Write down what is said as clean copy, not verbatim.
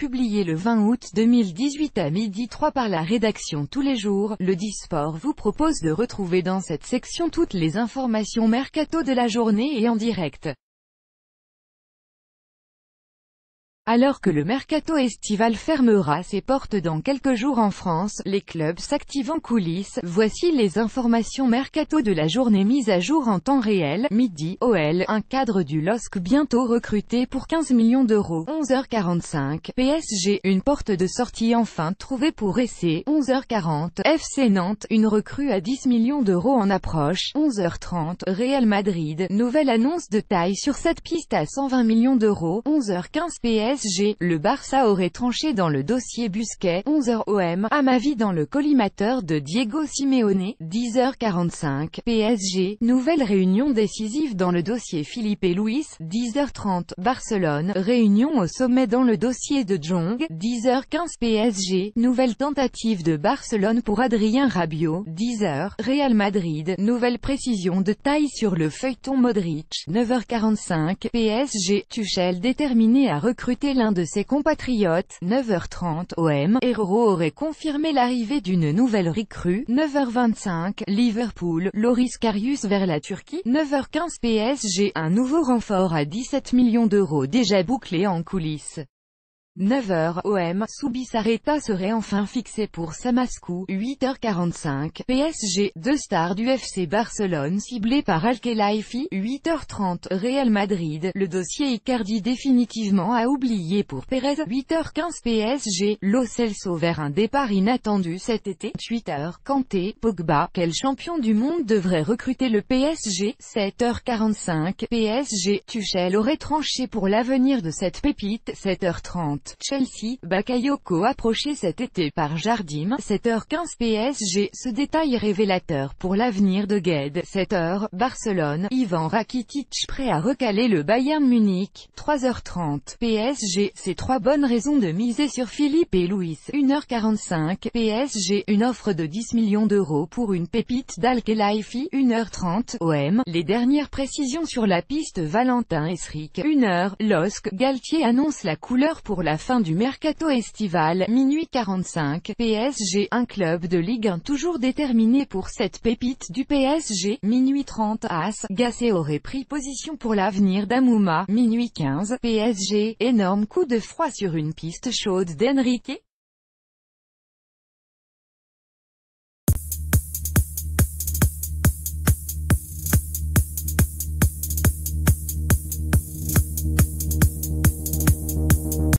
publié le 20 août 2018 à 12h03 par la rédaction Tous les jours, le Disport vous propose de retrouver dans cette section toutes les informations mercato de la journée et en direct. Alors que le mercato estival fermera ses portes dans quelques jours en France, les clubs s'activent en coulisses. Voici les informations mercato de la journée mises à jour en temps réel. Midi, OL, un cadre du LOSC bientôt recruté pour 15 millions d'euros. 11h45, PSG, une porte de sortie enfin trouvée pour Essé. 11h40, FC Nantes, une recrue à 10 millions d'euros en approche. 11h30, Real Madrid, nouvelle annonce de taille sur cette piste à 120 millions d'euros. 11h15, PSG, le Barça aurait tranché dans le dossier Busquets. 11h OM, Amavi dans le collimateur de Diego Simeone. 10h45, PSG, nouvelle réunion décisive dans le dossier Philippe et Luis. 10h30, Barcelone, réunion au sommet dans le dossier de Jong. 10h15, PSG, nouvelle tentative de Barcelone pour Adrien Rabiot. 10h, Real Madrid, nouvelle précision de taille sur le feuilleton Modric. 9h45, PSG, Tuchel déterminé à recruter l'un de ses compatriotes. 9h30, OM, Herrero aurait confirmé l'arrivée d'une nouvelle recrue. 9h25, Liverpool, Loris Karius vers la Turquie. 9h15, PSG, un nouveau renfort à 17 millions d'euros déjà bouclé en coulisses. 9h, OM, Zubizarreta serait enfin fixé pour Samaskou. 8h45, PSG, deux stars du FC Barcelone ciblées par Al-Khelaifi. 8h30, Real Madrid, le dossier Icardi définitivement à oublier pour Pérez. 8h15, PSG, Lo Celso vers un départ inattendu cet été. 8h, Kanté, Pogba, quel champion du monde devrait recruter le PSG. 7h45, PSG, Tuchel aurait tranché pour l'avenir de cette pépite. 7h30, Chelsea, Bakayoko approché cet été par Jardim. 7h15, PSG, ce détail révélateur pour l'avenir de Guedes. 7h, Barcelone, Ivan Rakitic prêt à recaler le Bayern Munich. 3h30, PSG, c'est trois bonnes raisons de miser sur Philippe et Luis. 1h45, PSG, une offre de 10 millions d'euros pour une pépite d'Al-Khelaifi. 1h30, OM, les dernières précisions sur la piste Valentin Esric. 1h, LOSC, Galtier annonce la couleur pour la fin du mercato estival. Minuit 45, PSG, un club de Ligue 1 toujours déterminé pour cette pépite du PSG. Minuit 30, AS, Gasset aurait pris position pour l'avenir d'Amouma. Minuit 15, PSG, énorme coup de froid sur une piste chaude d'Enrique.